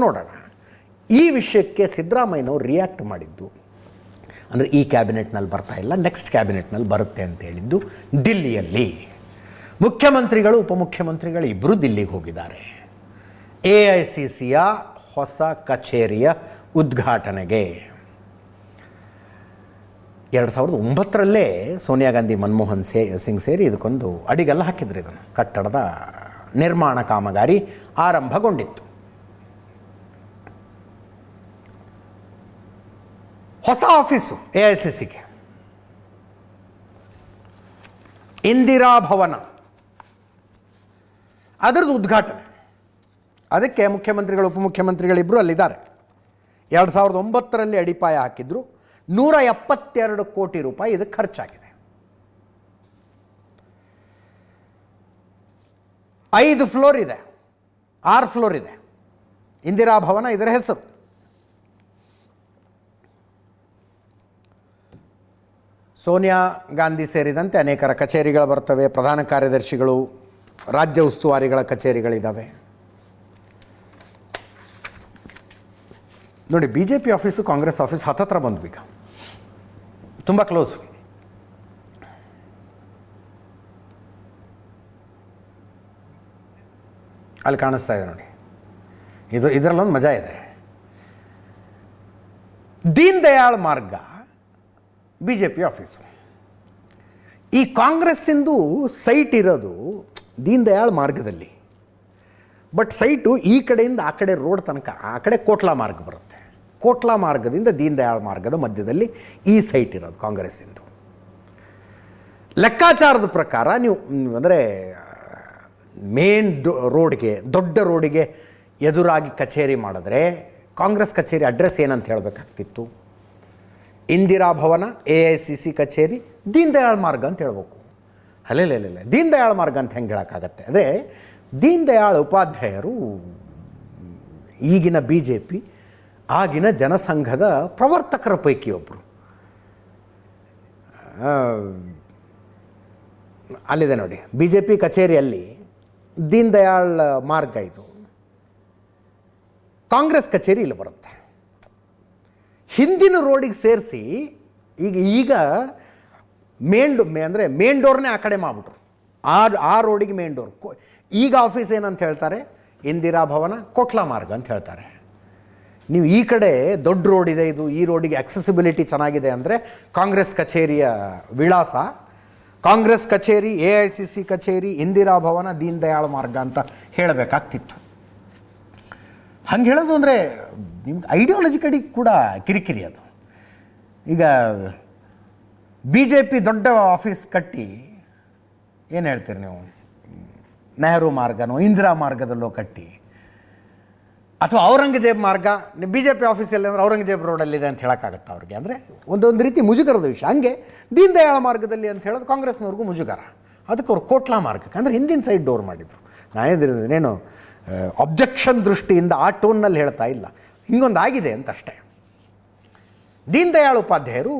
ನೋಡೋಣ. ಈ ವಿಷಯಕ್ಕೆ ಸಿದ್ದರಾಮಯ್ಯನವರು ರಿಯಾಕ್ಟ್ ಮಾಡಿದ್ದು ಅಂದರೆ ಈ ಕ್ಯಾಬಿನೆಟ್ನಲ್ಲಿ ಬರ್ತಾ ಇಲ್ಲ, ನೆಕ್ಸ್ಟ್ ಕ್ಯಾಬಿನೆಟ್ನಲ್ಲಿ ಬರುತ್ತೆ ಅಂತ ಹೇಳಿದ್ದು ದಿಲ್ಲಿಯಲ್ಲಿ. ಮುಖ್ಯಮಂತ್ರಿಗಳು ಉಪಮುಖ್ಯಮಂತ್ರಿಗಳು ಇಬ್ಬರು ದಿಲ್ಲಿಗೆ ಹೋಗಿದ್ದಾರೆ AICCಯ ಹೊಸ ಕಚೇರಿಯ ಉದ್ಘಾಟನೆಗೆ. 2009ರಲ್ಲೇ ಸೋನಿಯಾ ಗಾಂಧಿ ಮನಮೋಹನ್ ಸಿಂಗ್ ಸೇರಿ ಇದಕ್ಕೊಂದು ಅಡಿಗಲ್ಲ ಹಾಕಿದ್ರು. ಇದನ್ನು ಕಟ್ಟಡದ ನಿರ್ಮಾಣ ಕಾಮಗಾರಿ ಆರಂಭಗೊಂಡಿತ್ತು. ಹೊಸ ಆಫೀಸು AICCಗೆ, ಇಂದಿರಾ ಭವನ, ಅದರದ್ದು ಉದ್ಘಾಟನೆ. ಅದಕ್ಕೆ ಮುಖ್ಯಮಂತ್ರಿಗಳು ಉಪಮುಖ್ಯಮಂತ್ರಿಗಳಿಬ್ಬರು ಅಲ್ಲಿದ್ದಾರೆ. 2009ರಲ್ಲಿ ಅಡಿಪಾಯ ಹಾಕಿದ್ರು. 172 ಕೋಟಿ ರೂಪಾಯಿ ಇದಕ್ಕೆ ಖರ್ಚಾಗಿದೆ. 5 ಫ್ಲೋರ್ ಇದೆ, 6 ಫ್ಲೋರ್ ಇದೆ. ಇಂದಿರಾ ಭವನ ಇದರ ಹೆಸರು. ಸೋನಿಯಾ ಗಾಂಧಿ ಸೇರಿದಂತೆ ಅನೇಕರ ಕಚೇರಿಗಳು ಬರ್ತವೆ. ಪ್ರಧಾನ ಕಾರ್ಯದರ್ಶಿಗಳು, ರಾಜ್ಯ ಉಸ್ತುವಾರಿಗಳ ಕಚೇರಿಗಳಿದ್ದಾವೆ. ನೋಡಿ, BJP ಆಫೀಸು ಕಾಂಗ್ರೆಸ್ ಆಫೀಸ್ ಹತ್ತತ್ರ ಬಂದ್ವು, ಈಗ ತುಂಬ ಕ್ಲೋಸು. ಅಲ್ಲಿ ಕಾಣಿಸ್ತಾ ಇದೆ ನೋಡಿ, ಇದರಲ್ಲೊಂದು ಮಜಾ ಇದೆ. ದೀನ್ ದಯಾಳ್ ಮಾರ್ಗ BJP ಆಫೀಸು. ಈ ಕಾಂಗ್ರೆಸ್ಸಿಂದು ಸೈಟ್ ಇರೋದು ದೀನ್ ದಯಾಳ್ ಮಾರ್ಗದಲ್ಲಿ. ಬಟ್ ಸೈಟು ಈ ಕಡೆಯಿಂದ ಆ ಕಡೆ ರೋಡ್ ತನಕ, ಆ ಕಡೆ ಕೋಟ್ಲಾ ಮಾರ್ಗ ಬರುತ್ತೆ. ಕೋಟ್ಲಾ ಮಾರ್ಗದಿಂದ ದೀನ್ ದಯಾಳ್ ಮಾರ್ಗದ ಮಧ್ಯದಲ್ಲಿ ಈ ಸೈಟ್ ಇರೋದು ಕಾಂಗ್ರೆಸ್ಸಿಂದು. ಲೆಕ್ಕಾಚಾರದ ಪ್ರಕಾರ ನೀವು ಅಂದರೆ ಮೇನ್ ರೋಡ್ಗೆ, ದೊಡ್ಡ ರೋಡಿಗೆ ಎದುರಾಗಿ ಕಚೇರಿ ಮಾಡಿದ್ರೆ ಕಾಂಗ್ರೆಸ್ ಕಚೇರಿ ಅಡ್ರೆಸ್ ಏನಂತ ಹೇಳಬೇಕಾಗ್ತಿತ್ತು? ಇಂದಿರಾ ಭವನ, AICC ಕಚೇರಿ, ದೀನ್ ದಯಾಳ್ ಮಾರ್ಗ ಅಂತ ಹೇಳ್ಬೇಕು. ಅಲ್ಲೆಲ್ಲ ದೀನ್ ದಯಾಳ್ ಮಾರ್ಗ ಅಂತ ಹೆಂಗೆ ಹೇಳೋಕ್ಕಾಗತ್ತೆ? ಅಂದರೆ ದೀನ್ ದಯಾಳ್ ಉಪಾಧ್ಯಾಯರು ಈಗಿನ BJP, ಆಗಿನ ಜನಸಂಘದ ಪ್ರವರ್ತಕರ ಪೈಕಿ ಒಬ್ಬರು. ಅಲ್ಲಿದೆ ನೋಡಿ, BJP ಕಚೇರಿಯಲ್ಲಿ ದೀನ್ ದಯಾಳ್ ಮಾರ್ಗ ಇದು. ಕಾಂಗ್ರೆಸ್ ಕಚೇರಿ ಇಲ್ಲಿ ಬರುತ್ತೆ. ಹಿಂದಿನ ರೋಡಿಗೆ ಸೇರಿಸಿ ಈಗ ಅಂದರೆ ಮೇನ್ ಡೋರ್ನೇ ಆ ಕಡೆ ಮಾಡಿಬಿಟ್ರು. ಆ ರೋಡಿಗೆ ಮೇನ್ ಡೋರ್. ಈಗ ಆಫೀಸ್ ಏನಂತ ಹೇಳ್ತಾರೆ? ಇಂದಿರಾ ಭವನ, ಕೋಟ್ಲಾ ಮಾರ್ಗ ಅಂತ ಹೇಳ್ತಾರೆ. ನೀವು ಈ ಕಡೆ ದೊಡ್ಡ ರೋಡ್ ಇದೆ, ಇದು ಈ ರೋಡಿಗೆ ಆಕ್ಸೆಸಿಬಿಲಿಟಿ ಚೆನ್ನಾಗಿದೆ ಅಂದರೆ ಕಾಂಗ್ರೆಸ್ ಕಚೇರಿಯ ವಿಳಾಸ, ಕಾಂಗ್ರೆಸ್ ಕಚೇರಿ, AICC ಕಚೇರಿ, ಇಂದಿರಾ ಭವನ, ದೀನ್ ದಯಾಳ್ ಮಾರ್ಗ ಅಂತ ಹೇಳಬೇಕಾಗ್ತಿತ್ತು. ಹಂಗೆ ಹೇಳೋದು ಅಂದರೆ ನಿಮ್ಗೆ ಐಡಿಯಾಲಜಿ ಕಡೆಗೆ ಕೂಡ ಕಿರಿಕಿರಿ ಅದು. ಈಗ BJP ದೊಡ್ಡ ಆಫೀಸ್ ಕಟ್ಟಿ ಏನು ಹೇಳ್ತೀರಿ ನೀವು? ನೆಹರು ಮಾರ್ಗನೋ ಇಂದಿರಾ ಮಾರ್ಗದಲ್ಲೋ ಕಟ್ಟಿ, ಅಥವಾ ಔರಂಗಜೇಬ್ ಮಾರ್ಗ, BJP ಆಫೀಸಲ್ಲಿ ಅಂದರೆ ಔರಂಗಜೇಬ್ ರೋಡಲ್ಲಿದೆ ಅಂತ ಹೇಳೋಕ್ಕಾಗತ್ತೆ ಅವ್ರಿಗೆ? ಅಂದರೆ ಒಂದೊಂದು ರೀತಿ ಮುಜುಗರದ ವಿಷಯ. ಹಂಗೆ ದೀನ್ ದಯಾಳ್ ಮಾರ್ಗದಲ್ಲಿ ಅಂತ ಹೇಳೋದು ಕಾಂಗ್ರೆಸ್ನವ್ರಿಗೂ ಮುಜುಗರ. ಅದಕ್ಕೆ ಅವ್ರು ಕೋಟ್ಲಾ ಮಾರ್ಗಕ್ಕೆ ಅಂದರೆ ಹಿಂದಿನ ಸೈಡ್ ಡೋರ್ ಮಾಡಿದರು. ನಾನೇನು ಅಬ್ಜೆಕ್ಷನ್ ದೃಷ್ಟಿಯಿಂದ ಆ ಟೋನ್ನಲ್ಲಿ ಹೇಳ್ತಾ ಇಲ್ಲ, ಹಿಂಗೊಂದು ಆಗಿದೆ ಅಂತ ಅಷ್ಟೇ. ದೀನ್ ದಯಾಳ್ ಉಪಾಧ್ಯಾಯರು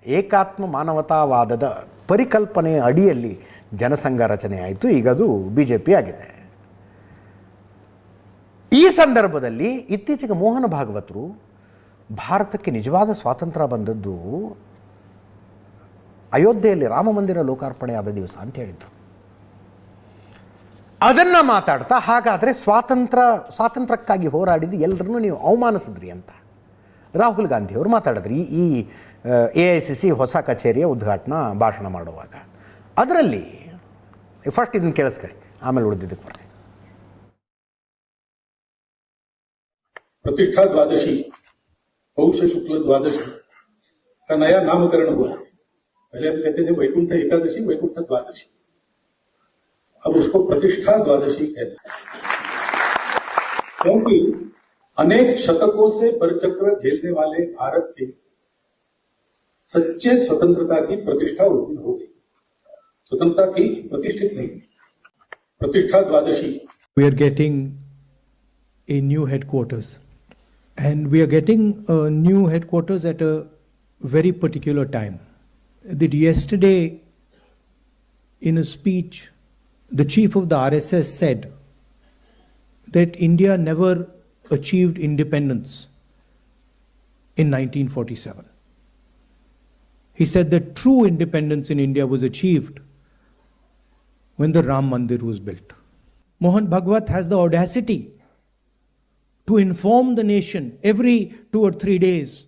ಏಕಾತ್ಮ ಮಾನವತಾವಾದದ ಪರಿಕಲ್ಪನೆಯ ಅಡಿಯಲ್ಲಿ ಜನಸಂಘ ರಚನೆ ಆಯಿತು. ಈಗ ಅದು BJP ಆಗಿದೆ. ಈ ಸಂದರ್ಭದಲ್ಲಿ ಇತ್ತೀಚೆಗೆ ಮೋಹನ ಭಾಗವತರು ಭಾರತಕ್ಕೆ ನಿಜವಾದ ಸ್ವಾತಂತ್ರ್ಯ ಬಂದದ್ದು ಅಯೋಧ್ಯೆಯಲ್ಲಿ ರಾಮ ಮಂದಿರ ಲೋಕಾರ್ಪಣೆ ಆದ ದಿವಸ ಅಂತ ಹೇಳಿದರು. ಅದನ್ನು ಮಾತಾಡ್ತಾ ಹಾಗಾದರೆ ಸ್ವಾತಂತ್ರ್ಯಕ್ಕಾಗಿ ಹೋರಾಡಿದ್ದು ಎಲ್ಲರನ್ನೂ ನೀವು ಅವಮಾನಿಸಿದ್ರಿ ಅಂತ ರಾಹುಲ್ ಗಾಂಧಿಯವರು ಮಾತಾಡಿದ್ರಿ ಈ AICC ಹೊಸ ಕಚೇರಿಯ ಉದ್ಘಾಟನಾ ಭಾಷಣ ಮಾಡುವಾಗ. ಅದರಲ್ಲಿ ಫಸ್ಟ್ ಇದನ್ನು ಕೇಳಿಸ್ಕೊಳ್ಳಿ, ಆಮೇಲೆ ಉಳಿದಿದ್ದಕ್ಕೆ ಬರ್ತೀನಿ. प्रतिष्ठा द्वादशी, पौष शुक्ल द्वादशी का नया नामकरण हुआ। पहले हम कहते थे वैकुंठ एकादशी, वैकुंठ द्वादशी, अब उसको प्रतिष्ठा द्वादशी कहते हैं, क्योंकि अनेक शतकों से परचक्र झेलने वाले भारत के सच्चे स्वतंत्रता की प्रतिष्ठा उस दिन होगी। स्वतंत्रता की प्रतिष्ठित नहीं, प्रतिष्ठा द्वादशी. We are getting a new headquarters. And we are getting a new headquarters at a very particular time. That yesterday, in a speech, the chief of the RSS said that India never achieved independence in 1947. He said that true independence in India was achieved when the Ram Mandir was built. Mohan Bhagwat has the audacity to inform the nation every 2 or 3 days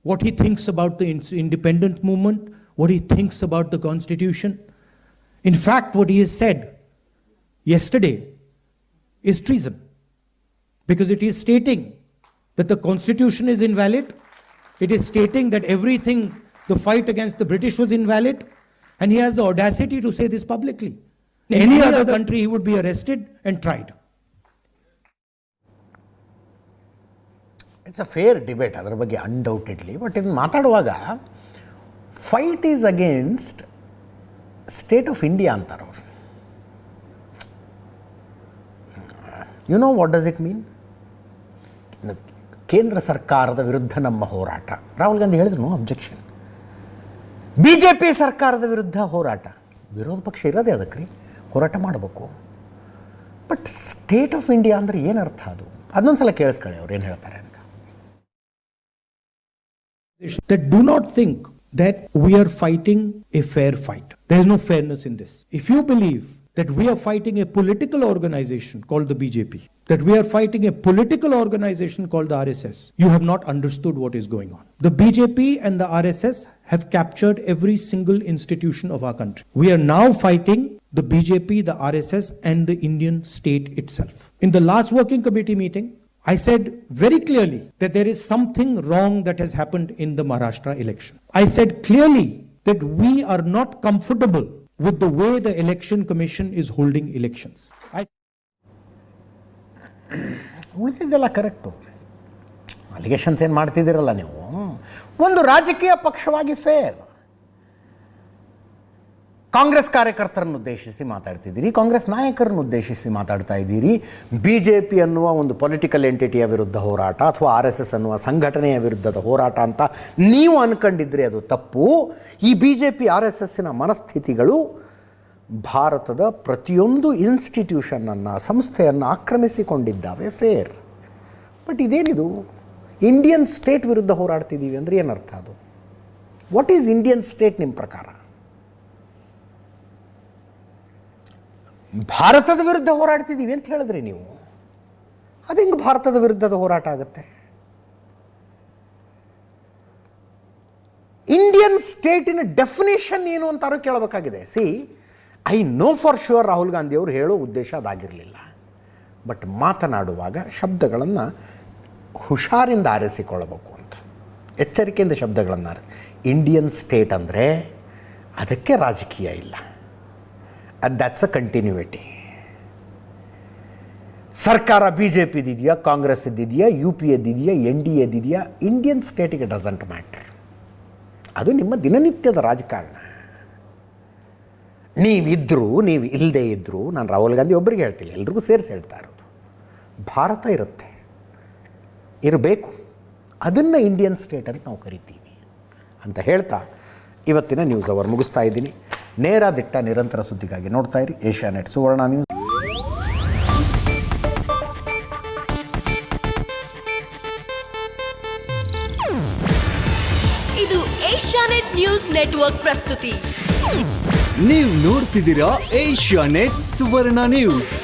what he thinks about the independent movement, what he thinks about the constitution. In fact, what he has said yesterday is treason, because it is stating that the constitution is invalid, it is stating that everything, the fight against the British was invalid, and he has the audacity to say this publicly. In any other country, he would be arrested and tried. It's a fair debate ಅದರ ಬಗ್ಗೆ undoubtedly. But ಇದನ್ನು ಮಾತಾಡುವಾಗ fight is against state of India ಅಂತಾರೆ ಅವರು. You know what does it mean? ಕೇಂದ್ರ ಸರ್ಕಾರದ ವಿರುದ್ಧ ನಮ್ಮ ಹೋರಾಟ. ರಾಹುಲ್ ಗಾಂಧಿ ಹೇಳಿದ್ರು ಅಬ್ಜೆಕ್ಷನ್. ಬಿ ಜೆ ಪಿ ಸರ್ಕಾರದ ವಿರುದ್ಧ ಹೋರಾಟ. ವಿರೋಧ ಪಕ್ಷ ಇರೋದೇ ಅದಕ್ಕೆ ರೀ, ಹೋರಾಟ ಮಾಡಬೇಕು. ಬಟ್ ಸ್ಟೇಟ್ ಆಫ್ ಇಂಡಿಯಾ ಅಂದರೆ ಏನು ಅರ್ಥ? ಅದು ಅದನ್ನೊಂದು ಸಲ ಕೇಳಿಸ್ಕೊಳ್ಳಿ ಅವ್ರು ಏನು ಹೇಳ್ತಾರೆ ಅಂತ. That do not think that we are fighting a fair fight. There is no fairness in this. If you believe that we are fighting a political organization called the BJP, that we are fighting a political organization called the RSS, you have not understood what is going on. The BJP and the RSS have captured every single institution of our country. We are now fighting the BJP, the RSS, and the Indian state itself. In the last working committee meeting, I said very clearly that there is something wrong that has happened in the Maharashtra election. I said clearly that we are not comfortable with the way the election commission is holding elections. ಉಳಿದಿದ್ದೆಲ್ಲ correct. Allegations ಏನು ಮಾಡ್ತಿದ್ದೀರಲ್ಲ ನೀವು, ಒಂದು ರಾಜಕೀಯ ಪಕ್ಷವಾಗಿ fair. Congress ಕಾರ್ಯಕರ್ತರನ್ನು ಉದ್ದೇಶಿಸಿ ಮಾತಾಡ್ತಿದ್ದೀರಿ, ಕಾಂಗ್ರೆಸ್ ನಾಯಕರನ್ನು ಉದ್ದೇಶಿಸಿ ಮಾತಾಡ್ತಾ ಇದ್ದೀರಿ. ಬಿ ಜೆ ಪಿ ಅನ್ನುವ ಒಂದು ಪೊಲಿಟಿಕಲ್ ಎಂಟಿಟಿಯ ವಿರುದ್ಧ ಹೋರಾಟ ಅಥವಾ ಆರ್ ಎಸ್ ಎಸ್ ಅನ್ನುವ ಸಂಘಟನೆಯ ವಿರುದ್ಧದ ಹೋರಾಟ ಅಂತ ನೀವು ಅಂದ್ಕೊಂಡಿದ್ರೆ ಅದು ತಪ್ಪು. ಈ B J P R S ಎಸ್ಸಿನ ಮನಸ್ಥಿತಿಗಳು ಭಾರತದ ಪ್ರತಿಯೊಂದು ಇನ್ಸ್ಟಿಟ್ಯೂಷನನ್ನು, ಸಂಸ್ಥೆಯನ್ನು ಆಕ್ರಮಿಸಿಕೊಂಡಿದ್ದಾವೆ. ಫೇರ್. ಬಟ್ ಇದೇನಿದು? ಇಂಡಿಯನ್ ಸ್ಟೇಟ್ ವಿರುದ್ಧ ಹೋರಾಡ್ತಿದ್ದೀವಿ ಅಂದರೆ ಏನರ್ಥ ಅದು? ವಾಟ್ ಈಸ್ ಇಂಡಿಯನ್ ಸ್ಟೇಟ್ ನಿಮ್ಮ ಪ್ರಕಾರ? ಭಾರತದ ವಿರುದ್ಧ ಹೋರಾಡ್ತಿದ್ದೀವಿ ಅಂತ ಹೇಳಿದ್ರಿ ನೀವು. ಅದು ಹೆಂಗೆ ಭಾರತದ ವಿರುದ್ಧದ ಹೋರಾಟ ಆಗುತ್ತೆ? ಇಂಡಿಯನ್ ಸ್ಟೇಟಿನ ಡೆಫಿನೇಷನ್ ಏನು ಅಂತಾರು ಕೇಳಬೇಕಾಗಿದೆ. See, I know for sure Rahul Gandhi ಅವರು ಹೇಳೋ ಉದ್ದೇಶ ಅದಾಗಿರಲಿಲ್ಲ. ಬಟ್ ಮಾತನಾಡುವಾಗ ಶಬ್ದಗಳನ್ನು ಹುಷಾರಿಂದ ಆರಿಸಿಕೊಳ್ಳಬೇಕು ಅಂತ, ಎಚ್ಚರಿಕೆಯಿಂದ ಶಬ್ದಗಳನ್ನು ಇಂಡಿಯನ್ ಸ್ಟೇಟ್ ಅಂದರೆ ಅದಕ್ಕೆ ರಾಜಕೀಯ ಇಲ್ಲ. That's a continuity. ಸರ್ಕಾರ ಬಿ ಜೆ ಪಿದಿದೆಯಾ, ಕಾಂಗ್ರೆಸ್ ಇದ್ದಿದೆಯಾ, ಯು ಪಿ ಎದ್ದಿದೆಯಾ, ಎನ್ ಡಿ ಎದ್ದಿದೆಯಾ, ಇಂಡಿಯನ್ ಸ್ಟೇಟಿಗೆ ಡಸಂಟ್ ಮ್ಯಾಟರ್. ಅದು ನಿಮ್ಮ ದಿನನಿತ್ಯದ ರಾಜಕಾರಣ. ನೀವಿದ್ದರೂ ನೀವು ಇಲ್ಲದೇ ಇದ್ದರೂ, ನಾನು ರಾಹುಲ್ ಗಾಂಧಿ ಒಬ್ಬರಿಗೆ ಹೇಳ್ತಿಲ್ಲ, ಎಲ್ರಿಗೂ ಸೇರಿಸಿ ಹೇಳ್ತಾ ಇರೋದು, ಭಾರತ ಇರುತ್ತೆ, ಇರಬೇಕು. ಅದನ್ನು ಇಂಡಿಯನ್ ಸ್ಟೇಟ್ ಅಂತ ನಾವು ಕರಿತೀವಿ ಅಂತ ಹೇಳ್ತಾ ಇವತ್ತಿನ ನ್ಯೂಸ್ ಅವರ್ ಮುಗಿಸ್ತಾ ಇದ್ದೀನಿ. ನೇರ ದಿಟ್ಟ ನಿರಂತರ ಸುದ್ದಿಗಾಗಿ ನೋಡ್ತಾ ಇರಿ ಏಷ್ಯಾನೆಟ್ ಸುವರ್ಣ ನ್ಯೂಸ್. ಇದು ಏಷ್ಯಾನೆಟ್ ನ್ಯೂಸ್ ನೆಟ್ವರ್ಕ್ ಪ್ರಸ್ತುತಿ. ನೀವು ನೋಡ್ತಿದ್ದೀರಾ ಏಷ್ಯಾನೆಟ್ ಸುವರ್ಣ ನ್ಯೂಸ್.